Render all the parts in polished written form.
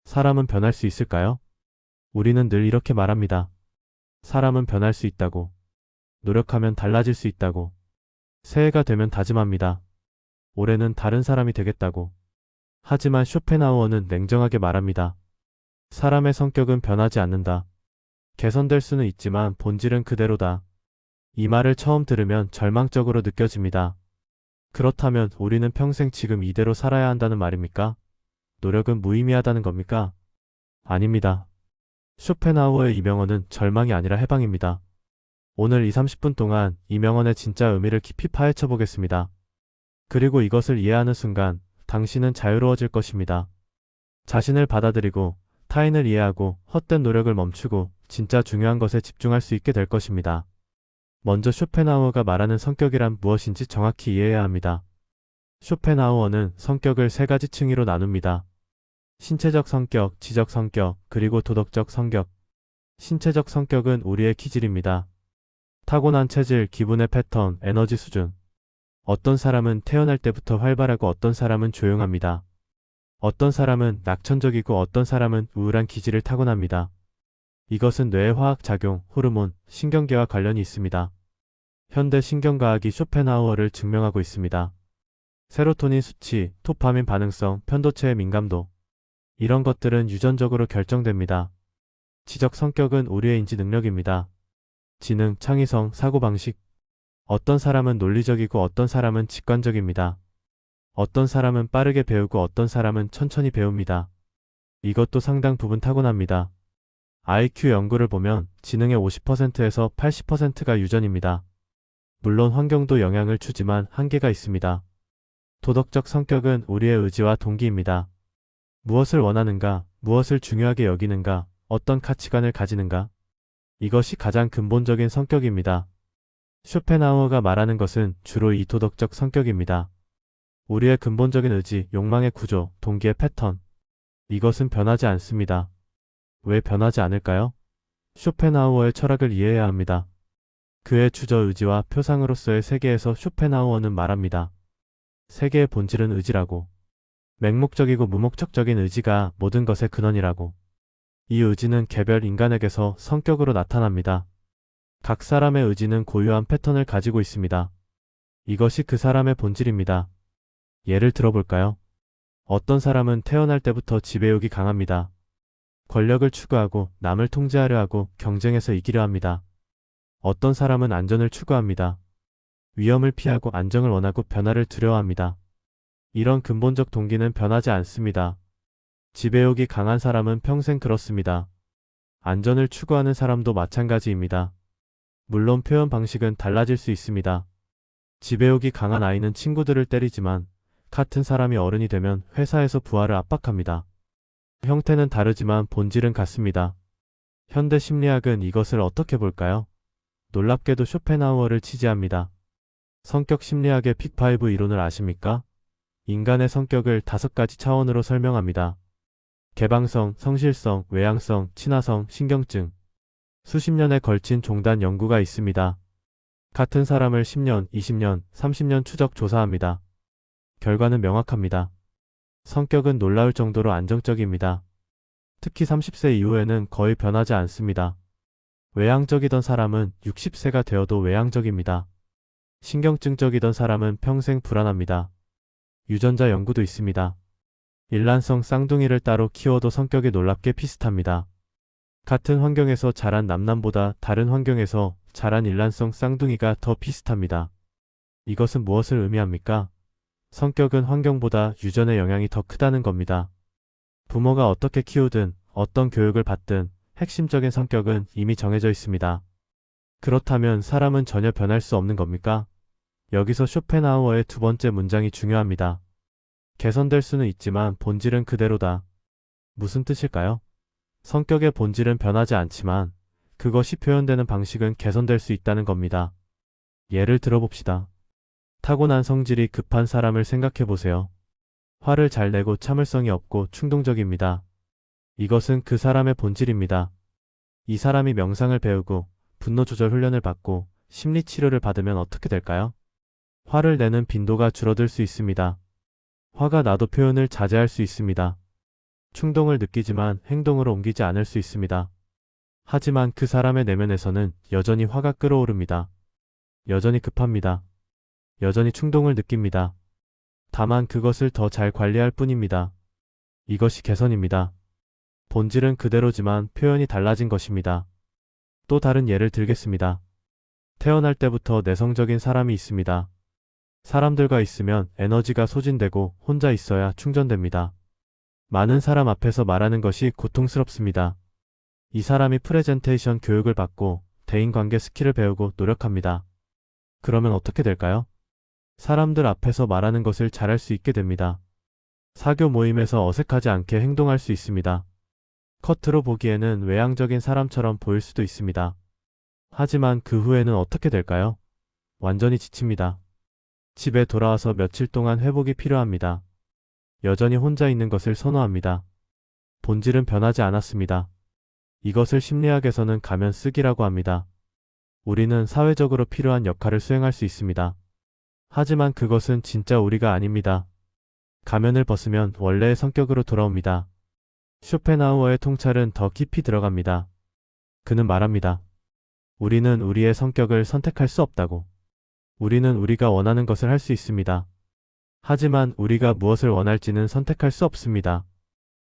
사람은 변할 수 있을까요? 우리는 늘 이렇게 말합니다. 사람은 변할 수 있다고. 노력하면 달라질 수 있다고. 새해가 되면 다짐합니다. 올해는 다른 사람이 되겠다고. 하지만 쇼펜하우어는 냉정하게 말합니다. 사람의 성격은 변하지 않는다. 개선될 수는 있지만 본질은 그대로다. 이 말을 처음 들으면 절망적으로 느껴집니다. 그렇다면 우리는 평생 지금 이대로 살아야 한다는 말입니까? 노력은 무의미하다는 겁니까? 아닙니다. 쇼펜하우어의 이 명언은 절망이 아니라 해방입니다. 오늘 2, 30분 동안 이 명언의 진짜 의미를 깊이 파헤쳐 보겠습니다. 그리고 이것을 이해하는 순간 당신은 자유로워질 것입니다. 자신을 받아들이고 타인을 이해하고 헛된 노력을 멈추고 진짜 중요한 것에 집중할 수 있게 될 것입니다. 먼저 쇼펜하우어가 말하는 성격이란 무엇인지 정확히 이해해야 합니다. 쇼펜하우어는 성격을 세 가지 층위로 나눕니다. 신체적 성격, 지적 성격, 그리고 도덕적 성격. 신체적 성격은 우리의 기질입니다. 타고난 체질, 기분의 패턴, 에너지 수준. 어떤 사람은 태어날 때부터 활발하고 어떤 사람은 조용합니다. 어떤 사람은 낙천적이고 어떤 사람은 우울한 기질을 타고납니다. 이것은 뇌의 화학작용, 호르몬, 신경계와 관련이 있습니다. 현대 신경과학이 쇼펜하우어를 증명하고 있습니다. 세로토닌 수치, 도파민 반응성, 편도체의 민감도. 이런 것들은 유전적으로 결정됩니다. 지적 성격은 우리의 인지 능력입니다. 지능, 창의성, 사고방식. 어떤 사람은 논리적이고 어떤 사람은 직관적입니다. 어떤 사람은 빠르게 배우고 어떤 사람은 천천히 배웁니다. 이것도 상당 부분 타고납니다. IQ 연구를 보면 지능의 50%에서 80%가 유전입니다. 물론 환경도 영향을 주지만 한계가 있습니다. 도덕적 성격은 우리의 의지와 동기입니다. 무엇을 원하는가, 무엇을 중요하게 여기는가, 어떤 가치관을 가지는가. 이것이 가장 근본적인 성격입니다. 쇼펜하우어가 말하는 것은 주로 이 도덕적 성격입니다. 우리의 근본적인 의지, 욕망의 구조, 동기의 패턴. 이것은 변하지 않습니다. 왜 변하지 않을까요? 쇼펜하우어의 철학을 이해해야 합니다. 그의 주저 의지와 표상으로서의 세계에서 쇼펜하우어는 말합니다. 세계의 본질은 의지라고. 맹목적이고 무목적적인 의지가 모든 것의 근원이라고. 이 의지는 개별 인간에게서 성격으로 나타납니다. 각 사람의 의지는 고유한 패턴을 가지고 있습니다. 이것이 그 사람의 본질입니다. 예를 들어볼까요? 어떤 사람은 태어날 때부터 지배욕이 강합니다. 권력을 추구하고 남을 통제하려 하고 경쟁에서 이기려 합니다. 어떤 사람은 안전을 추구합니다. 위험을 피하고 안정을 원하고 변화를 두려워합니다. 이런 근본적 동기는 변하지 않습니다. 지배욕이 강한 사람은 평생 그렇습니다. 안전을 추구하는 사람도 마찬가지입니다. 물론 표현 방식은 달라질 수 있습니다. 지배욕이 강한 아이는 친구들을 때리지만 같은 사람이 어른이 되면 회사에서 부하를 압박합니다. 형태는 다르지만 본질은 같습니다. 현대 심리학은 이것을 어떻게 볼까요? 놀랍게도 쇼펜하우어를 지지합니다. 성격 심리학의 빅5 이론을 아십니까? 인간의 성격을 5가지 차원으로 설명합니다. 개방성, 성실성, 외향성, 친화성, 신경증. 수십 년에 걸친 종단 연구가 있습니다. 같은 사람을 10년, 20년, 30년 추적 조사합니다. 결과는 명확합니다. 성격은 놀라울 정도로 안정적입니다. 특히 30세 이후에는 거의 변하지 않습니다. 외향적이던 사람은 60세가 되어도 외향적입니다. 신경증적이던 사람은 평생 불안합니다. 유전자 연구도 있습니다. 일란성 쌍둥이를 따로 키워도 성격이 놀랍게 비슷합니다. 같은 환경에서 자란 남남보다 다른 환경에서 자란 일란성 쌍둥이가 더 비슷합니다. 이것은 무엇을 의미합니까? 성격은 환경보다 유전의 영향이 더 크다는 겁니다. 부모가 어떻게 키우든 어떤 교육을 받든 핵심적인 성격은 이미 정해져 있습니다. 그렇다면 사람은 전혀 변할 수 없는 겁니까? 여기서 쇼펜하우어의 두 번째 문장이 중요합니다. 개선될 수는 있지만 본질은 그대로다. 무슨 뜻일까요? 성격의 본질은 변하지 않지만 그것이 표현되는 방식은 개선될 수 있다는 겁니다. 예를 들어봅시다. 타고난 성질이 급한 사람을 생각해보세요. 화를 잘 내고 참을성이 없고 충동적입니다. 이것은 그 사람의 본질입니다. 이 사람이 명상을 배우고 분노 조절 훈련을 받고 심리치료를 받으면 어떻게 될까요? 화를 내는 빈도가 줄어들 수 있습니다. 화가 나도 표현을 자제할 수 있습니다. 충동을 느끼지만 행동으로 옮기지 않을 수 있습니다. 하지만 그 사람의 내면에서는 여전히 화가 끓어오릅니다. 여전히 급합니다. 여전히 충동을 느낍니다. 다만 그것을 더 잘 관리할 뿐입니다. 이것이 개선입니다. 본질은 그대로지만 표현이 달라진 것입니다. 또 다른 예를 들겠습니다. 태어날 때부터 내성적인 사람이 있습니다. 사람들과 있으면 에너지가 소진되고 혼자 있어야 충전됩니다. 많은 사람 앞에서 말하는 것이 고통스럽습니다. 이 사람이 프레젠테이션 교육을 받고 대인관계 스킬을 배우고 노력합니다. 그러면 어떻게 될까요? 사람들 앞에서 말하는 것을 잘할 수 있게 됩니다. 사교 모임에서 어색하지 않게 행동할 수 있습니다. 겉으로 보기에는 외향적인 사람처럼 보일 수도 있습니다. 하지만 그 후에는 어떻게 될까요? 완전히 지칩니다. 집에 돌아와서 며칠 동안 회복이 필요합니다. 여전히 혼자 있는 것을 선호합니다. 본질은 변하지 않았습니다. 이것을 심리학에서는 가면 쓰기라고 합니다. 우리는 사회적으로 필요한 역할을 수행할 수 있습니다. 하지만 그것은 진짜 우리가 아닙니다. 가면을 벗으면 원래의 성격으로 돌아옵니다. 쇼펜하우어의 통찰은 더 깊이 들어갑니다. 그는 말합니다. 우리는 우리의 성격을 선택할 수 없다고. 우리는 우리가 원하는 것을 할 수 있습니다. 하지만 우리가 무엇을 원할지는 선택할 수 없습니다.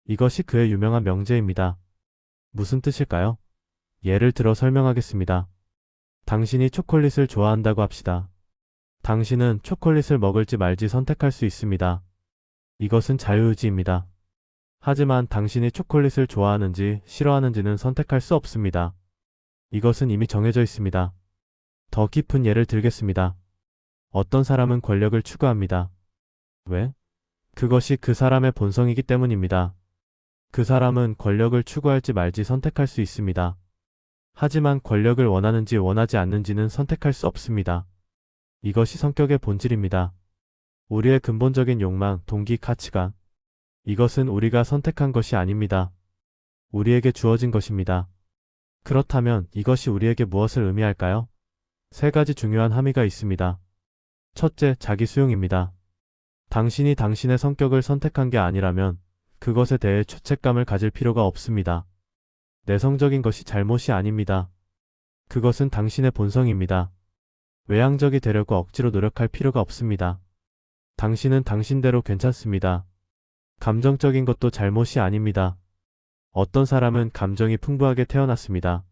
이것이 그의 유명한 명제입니다. 무슨 뜻일까요? 예를 들어 설명하겠습니다. 당신이 초콜릿을 좋아한다고 합시다. 당신은 초콜릿을 먹을지 말지 선택할 수 있습니다. 이것은 자유의지입니다. 하지만 당신이 초콜릿을 좋아하는지 싫어하는지는 선택할 수 없습니다. 이것은 이미 정해져 있습니다. 더 깊은 예를 들겠습니다. 어떤 사람은 권력을 추구합니다. 왜? 그것이 그 사람의 본성이기 때문입니다. 그 사람은 권력을 추구할지 말지 선택할 수 있습니다. 하지만 권력을 원하는지 원하지 않는지는 선택할 수 없습니다. 이것이 성격의 본질입니다. 우리의 근본적인 욕망, 동기, 가치관. 이것은 우리가 선택한 것이 아닙니다. 우리에게 주어진 것입니다. 그렇다면 이것이 우리에게 무엇을 의미할까요? 세 가지 중요한 함의가 있습니다. 첫째, 자기 수용입니다. 당신이 당신의 성격을 선택한 게 아니라면 그것에 대해 죄책감을 가질 필요가 없습니다. 내성적인 것이 잘못이 아닙니다. 그것은 당신의 본성입니다. 외향적이 되려고 억지로 노력할 필요가 없습니다. 당신은 당신대로 괜찮습니다. 감정적인 것도 잘못이 아닙니다. 어떤 사람은 감정이 풍부하게 태어났습니다.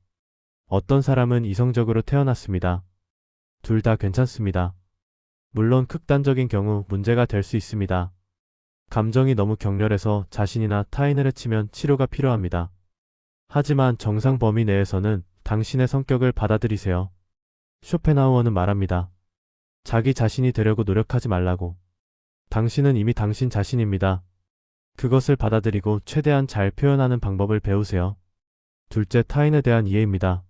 어떤 사람은 이성적으로 태어났습니다. 둘 다 괜찮습니다. 물론 극단적인 경우 문제가 될 수 있습니다. 감정이 너무 격렬해서 자신이나 타인을 해치면 치료가 필요합니다. 하지만 정상 범위 내에서는 당신의 성격을 받아들이세요. 쇼펜하우어는 말합니다. 자기 자신이 되려고 노력하지 말라고. 당신은 이미 당신 자신입니다. 그것을 받아들이고 최대한 잘 표현하는 방법을 배우세요. 둘째, 타인에 대한 이해입니다.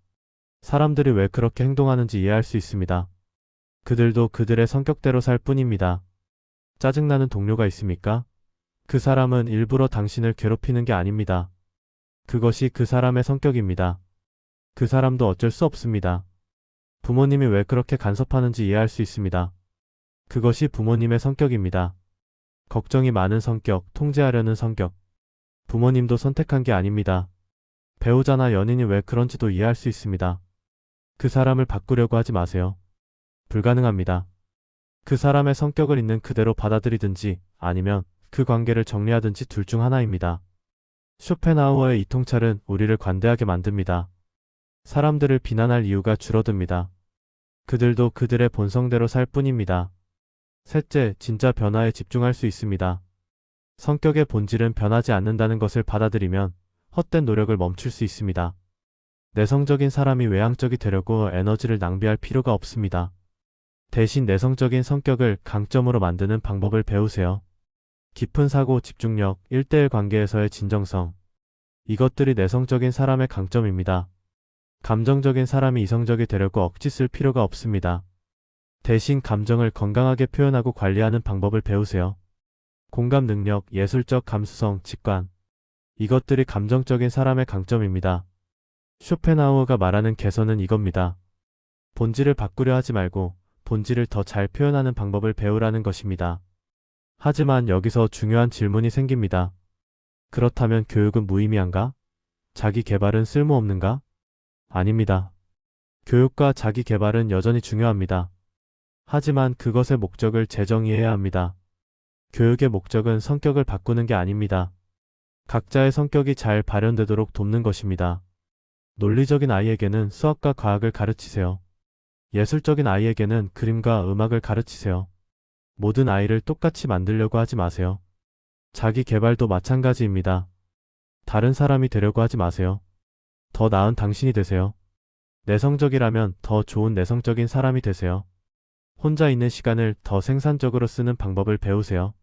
사람들이 왜 그렇게 행동하는지 이해할 수 있습니다. 그들도 그들의 성격대로 살 뿐입니다. 짜증나는 동료가 있습니까? 그 사람은 일부러 당신을 괴롭히는 게 아닙니다. 그것이 그 사람의 성격입니다. 그 사람도 어쩔 수 없습니다. 부모님이 왜 그렇게 간섭하는지 이해할 수 있습니다. 그것이 부모님의 성격입니다. 걱정이 많은 성격, 통제하려는 성격. 부모님도 선택한 게 아닙니다. 배우자나 연인이 왜 그런지도 이해할 수 있습니다. 그 사람을 바꾸려고 하지 마세요. 불가능합니다. 그 사람의 성격을 있는 그대로 받아들이든지 아니면 그 관계를 정리하든지 둘 중 하나입니다. 쇼펜하우어의 이 통찰은 우리를 관대하게 만듭니다. 사람들을 비난할 이유가 줄어듭니다. 그들도 그들의 본성대로 살 뿐입니다. 셋째, 진짜 변화에 집중할 수 있습니다. 성격의 본질은 변하지 않는다는 것을 받아들이면 헛된 노력을 멈출 수 있습니다. 내성적인 사람이 외향적이 되려고 에너지를 낭비할 필요가 없습니다. 대신 내성적인 성격을 강점으로 만드는 방법을 배우세요. 깊은 사고, 집중력, 1:1 관계에서의 진정성. 이것들이 내성적인 사람의 강점입니다. 감정적인 사람이 이성적이 되려고 억지 쓸 필요가 없습니다. 대신 감정을 건강하게 표현하고 관리하는 방법을 배우세요. 공감 능력, 예술적 감수성, 직관. 이것들이 감정적인 사람의 강점입니다. 쇼펜하우어가 말하는 개선은 이겁니다. 본질을 바꾸려 하지 말고 본질을 더 잘 표현하는 방법을 배우라는 것입니다. 하지만 여기서 중요한 질문이 생깁니다. 그렇다면 교육은 무의미한가? 자기 개발은 쓸모없는가? 아닙니다. 교육과 자기 개발은 여전히 중요합니다. 하지만 그것의 목적을 재정의해야 합니다. 교육의 목적은 성격을 바꾸는 게 아닙니다. 각자의 성격이 잘 발현되도록 돕는 것입니다. 논리적인 아이에게는 수학과 과학을 가르치세요. 예술적인 아이에게는 그림과 음악을 가르치세요. 모든 아이를 똑같이 만들려고 하지 마세요. 자기 개발도 마찬가지입니다. 다른 사람이 되려고 하지 마세요. 더 나은 당신이 되세요. 내성적이라면 더 좋은 내성적인 사람이 되세요. 혼자 있는 시간을 더 생산적으로 쓰는 방법을 배우세요.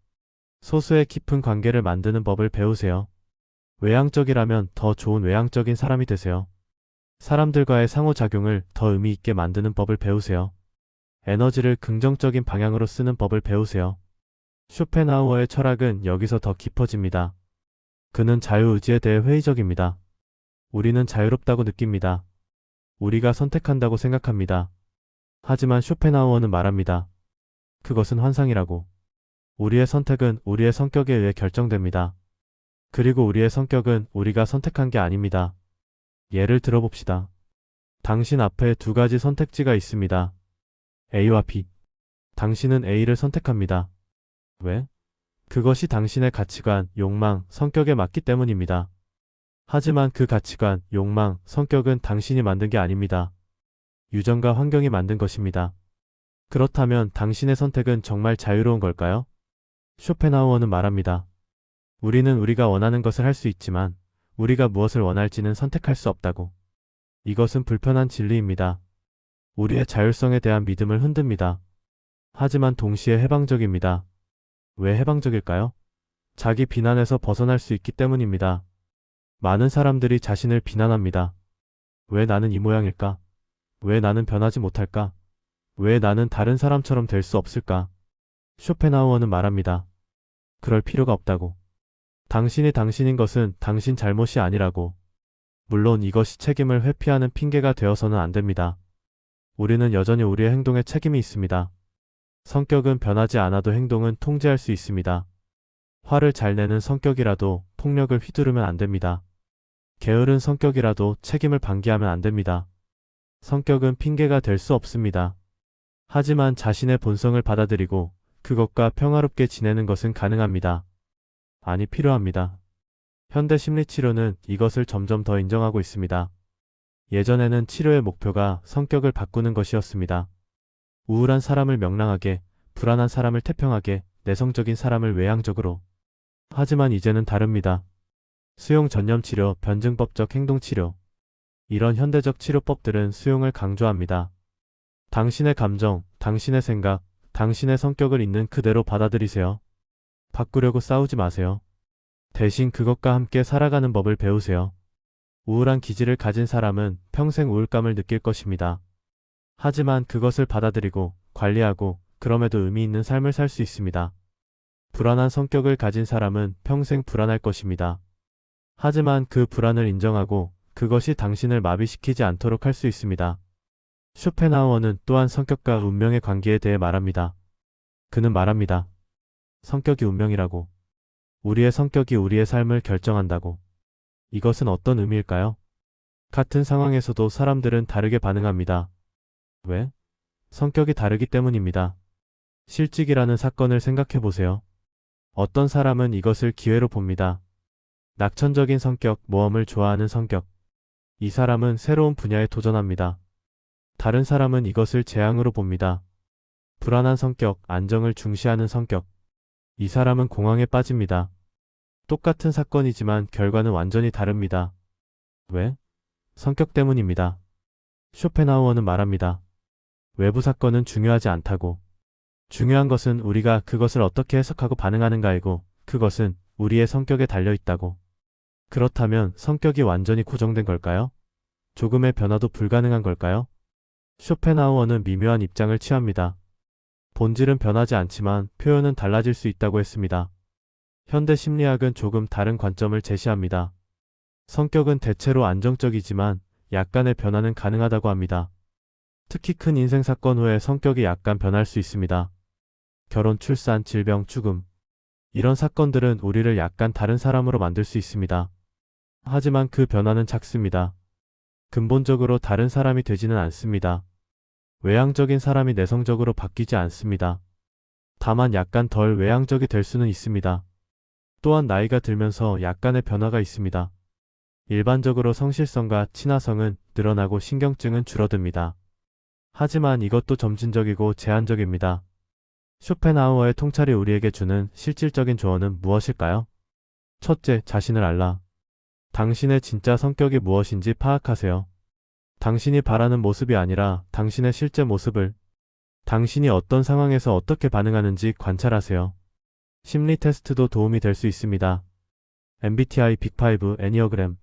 소수의 깊은 관계를 만드는 법을 배우세요. 외향적이라면 더 좋은 외향적인 사람이 되세요. 사람들과의 상호작용을 더 의미 있게 만드는 법을 배우세요. 에너지를 긍정적인 방향으로 쓰는 법을 배우세요. 쇼펜하우어의 철학은 여기서 더 깊어집니다. 그는 자유의지에 대해 회의적입니다. 우리는 자유롭다고 느낍니다. 우리가 선택한다고 생각합니다. 하지만 쇼펜하우어는 말합니다. 그것은 환상이라고. 우리의 선택은 우리의 성격에 의해 결정됩니다. 그리고 우리의 성격은 우리가 선택한 게 아닙니다. 예를 들어봅시다. 당신 앞에 두 가지 선택지가 있습니다. A와 B. 당신은 A를 선택합니다. 왜? 그것이 당신의 가치관, 욕망, 성격에 맞기 때문입니다. 하지만 그 가치관, 욕망, 성격은 당신이 만든 게 아닙니다. 유전과 환경이 만든 것입니다. 그렇다면 당신의 선택은 정말 자유로운 걸까요? 쇼펜하우어는 말합니다. 우리는 우리가 원하는 것을 할 수 있지만 우리가 무엇을 원할지는 선택할 수 없다고. 이것은 불편한 진리입니다. 우리의 자율성에 대한 믿음을 흔듭니다. 하지만 동시에 해방적입니다. 왜 해방적일까요? 자기 비난에서 벗어날 수 있기 때문입니다. 많은 사람들이 자신을 비난합니다. 왜 나는 이 모양일까? 왜 나는 변하지 못할까? 왜 나는 다른 사람처럼 될 수 없을까? 쇼펜하우어는 말합니다. 그럴 필요가 없다고. 당신이 당신인 것은 당신 잘못이 아니라고. 물론 이것이 책임을 회피하는 핑계가 되어서는 안 됩니다. 우리는 여전히 우리의 행동에 책임이 있습니다. 성격은 변하지 않아도 행동은 통제할 수 있습니다. 화를 잘 내는 성격이라도 폭력을 휘두르면 안 됩니다. 게으른 성격이라도 책임을 방기하면 안 됩니다. 성격은 핑계가 될 수 없습니다. 하지만 자신의 본성을 받아들이고 그것과 평화롭게 지내는 것은 가능합니다. 아니, 필요합니다. 현대 심리치료는 이것을 점점 더 인정하고 있습니다. 예전에는 치료의 목표가 성격을 바꾸는 것이었습니다. 우울한 사람을 명랑하게, 불안한 사람을 태평하게, 내성적인 사람을 외향적으로. 하지만 이제는 다릅니다. 수용 전념 치료, 변증법적 행동 치료. 이런 현대적 치료법들은 수용을 강조합니다. 당신의 감정, 당신의 생각, 당신의 성격을 있는 그대로 받아들이세요. 바꾸려고 싸우지 마세요. 대신 그것과 함께 살아가는 법을 배우세요. 우울한 기질을 가진 사람은 평생 우울감을 느낄 것입니다. 하지만 그것을 받아들이고 관리하고 그럼에도 의미 있는 삶을 살 수 있습니다. 불안한 성격을 가진 사람은 평생 불안할 것입니다. 하지만 그 불안을 인정하고 그것이 당신을 마비시키지 않도록 할 수 있습니다. 쇼펜하우어는 또한 성격과 운명의 관계에 대해 말합니다. 그는 말합니다. 성격이 운명이라고. 우리의 성격이 우리의 삶을 결정한다고. 이것은 어떤 의미일까요? 같은 상황에서도 사람들은 다르게 반응합니다. 왜? 성격이 다르기 때문입니다. 실직이라는 사건을 생각해 보세요. 어떤 사람은 이것을 기회로 봅니다. 낙천적인 성격, 모험을 좋아하는 성격. 이 사람은 새로운 분야에 도전합니다. 다른 사람은 이것을 재앙으로 봅니다. 불안한 성격, 안정을 중시하는 성격. 이 사람은 공황에 빠집니다. 똑같은 사건이지만 결과는 완전히 다릅니다. 왜? 성격 때문입니다. 쇼펜하우어는 말합니다. 외부 사건은 중요하지 않다고. 중요한 것은 우리가 그것을 어떻게 해석하고 반응하는가이고 그것은 우리의 성격에 달려 있다고. 그렇다면 성격이 완전히 고정된 걸까요? 조금의 변화도 불가능한 걸까요? 쇼펜하우어는 미묘한 입장을 취합니다. 본질은 변하지 않지만 표현은 달라질 수 있다고 했습니다. 현대 심리학은 조금 다른 관점을 제시합니다. 성격은 대체로 안정적이지만 약간의 변화는 가능하다고 합니다. 특히 큰 인생 사건 후에 성격이 약간 변할 수 있습니다. 결혼, 출산, 질병, 죽음. 이런 사건들은 우리를 약간 다른 사람으로 만들 수 있습니다. 하지만 그 변화는 작습니다. 근본적으로 다른 사람이 되지는 않습니다. 외향적인 사람이 내성적으로 바뀌지 않습니다. 다만 약간 덜 외향적이 될 수는 있습니다. 또한 나이가 들면서 약간의 변화가 있습니다. 일반적으로 성실성과 친화성은 늘어나고 신경증은 줄어듭니다. 하지만 이것도 점진적이고 제한적입니다. 쇼펜하우어의 통찰이 우리에게 주는 실질적인 조언은 무엇일까요? 첫째, 자신을 알라. 당신의 진짜 성격이 무엇인지 파악하세요. 당신이 바라는 모습이 아니라 당신의 실제 모습을, 당신이 어떤 상황에서 어떻게 반응하는지 관찰하세요. 심리 테스트도 도움이 될 수 있습니다. MBTI, 빅5, 애니어그램.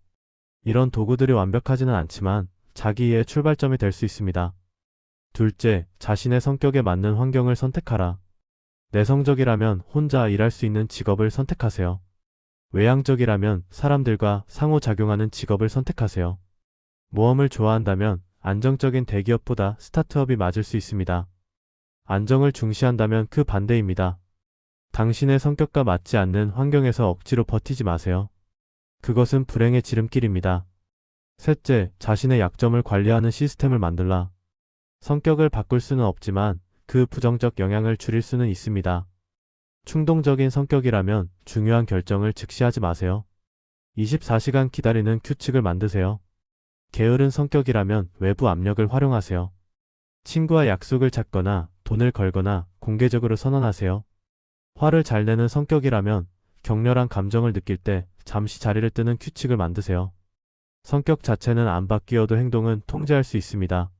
이런 도구들이 완벽하지는 않지만 자기 이해의 출발점이 될 수 있습니다. 둘째, 자신의 성격에 맞는 환경을 선택하라. 내성적이라면 혼자 일할 수 있는 직업을 선택하세요. 외향적이라면 사람들과 상호작용하는 직업을 선택하세요. 모험을 좋아한다면 안정적인 대기업보다 스타트업이 맞을 수 있습니다. 안정을 중시한다면 그 반대입니다. 당신의 성격과 맞지 않는 환경에서 억지로 버티지 마세요. 그것은 불행의 지름길입니다. 셋째, 자신의 약점을 관리하는 시스템을 만들라. 성격을 바꿀 수는 없지만 그 부정적 영향을 줄일 수는 있습니다. 충동적인 성격이라면 중요한 결정을 즉시 하지 마세요. 24시간 기다리는 규칙을 만드세요. 게으른 성격이라면 외부 압력을 활용하세요. 친구와 약속을 잡거나 돈을 걸거나 공개적으로 선언하세요. 화를 잘 내는 성격이라면 격렬한 감정을 느낄 때 잠시 자리를 뜨는 규칙을 만드세요. 성격 자체는 안 바뀌어도 행동은 통제할 수 있습니다.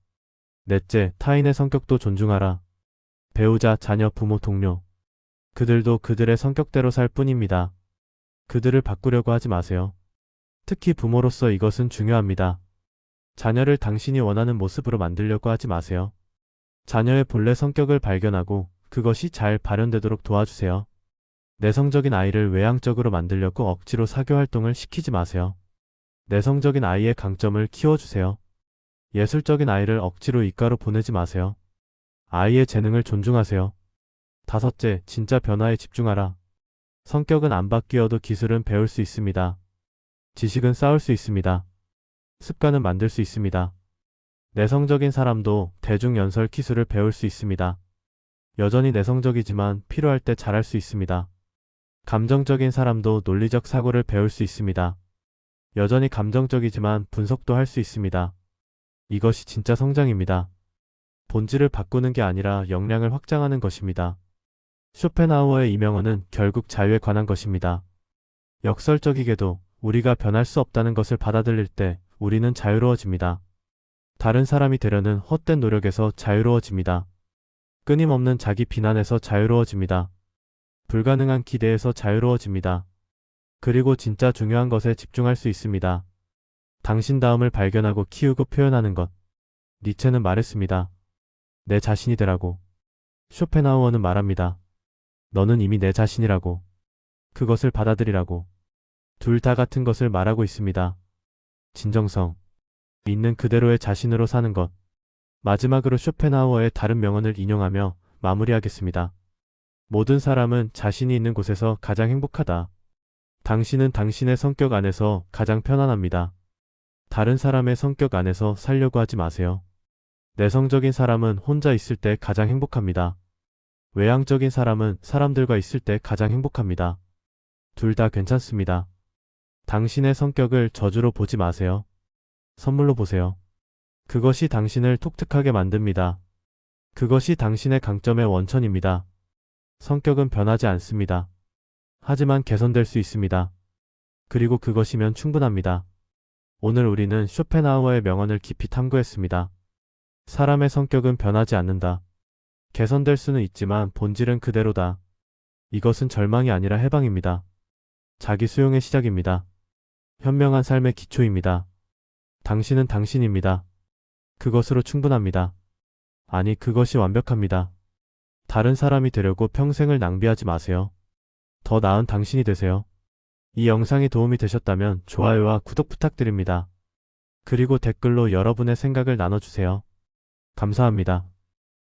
넷째, 타인의 성격도 존중하라. 배우자, 자녀, 부모, 동료. 그들도 그들의 성격대로 살 뿐입니다. 그들을 바꾸려고 하지 마세요. 특히 부모로서 이것은 중요합니다. 자녀를 당신이 원하는 모습으로 만들려고 하지 마세요. 자녀의 본래 성격을 발견하고 그것이 잘 발현되도록 도와주세요. 내성적인 아이를 외향적으로 만들려고 억지로 사교 활동을 시키지 마세요. 내성적인 아이의 강점을 키워주세요. 예술적인 아이를 억지로 이과로 보내지 마세요. 아이의 재능을 존중하세요. 다섯째, 진짜 변화에 집중하라. 성격은 안 바뀌어도 기술은 배울 수 있습니다. 지식은 쌓을 수 있습니다. 습관은 만들 수 있습니다. 내성적인 사람도 대중연설 기술을 배울 수 있습니다. 여전히 내성적이지만 필요할 때 잘할 수 있습니다. 감정적인 사람도 논리적 사고를 배울 수 있습니다. 여전히 감정적이지만 분석도 할 수 있습니다. 이것이 진짜 성장입니다. 본질을 바꾸는 게 아니라 역량을 확장하는 것입니다. 쇼펜하우어의 이 명언은 결국 자유에 관한 것입니다. 역설적이게도 우리가 변할 수 없다는 것을 받아들일 때 우리는 자유로워집니다. 다른 사람이 되려는 헛된 노력에서 자유로워집니다. 끊임없는 자기 비난에서 자유로워집니다. 불가능한 기대에서 자유로워집니다. 그리고 진짜 중요한 것에 집중할 수 있습니다. 당신다움을 발견하고 키우고 표현하는 것. 니체는 말했습니다. 내 자신이 되라고. 쇼펜하우어는 말합니다. 너는 이미 내 자신이라고. 그것을 받아들이라고. 둘 다 같은 것을 말하고 있습니다. 진정성. 있는 그대로의 자신으로 사는 것. 마지막으로 쇼펜하우어의 다른 명언을 인용하며 마무리하겠습니다. 모든 사람은 자신이 있는 곳에서 가장 행복하다. 당신은 당신의 성격 안에서 가장 편안합니다. 다른 사람의 성격 안에서 살려고 하지 마세요. 내성적인 사람은 혼자 있을 때 가장 행복합니다. 외향적인 사람은 사람들과 있을 때 가장 행복합니다. 둘 다 괜찮습니다. 당신의 성격을 저주로 보지 마세요. 선물로 보세요. 그것이 당신을 독특하게 만듭니다. 그것이 당신의 강점의 원천입니다. 성격은 변하지 않습니다. 하지만 개선될 수 있습니다. 그리고 그것이면 충분합니다. 오늘 우리는 쇼펜하우어의 명언을 깊이 탐구했습니다. 사람의 성격은 변하지 않는다. 개선될 수는 있지만 본질은 그대로다. 이것은 절망이 아니라 해방입니다. 자기 수용의 시작입니다. 현명한 삶의 기초입니다. 당신은 당신입니다. 그것으로 충분합니다. 아니, 그것이 완벽합니다. 다른 사람이 되려고 평생을 낭비하지 마세요. 더 나은 당신이 되세요. 이 영상이 도움이 되셨다면 좋아요와 구독 부탁드립니다. 그리고 댓글로 여러분의 생각을 나눠주세요. 감사합니다.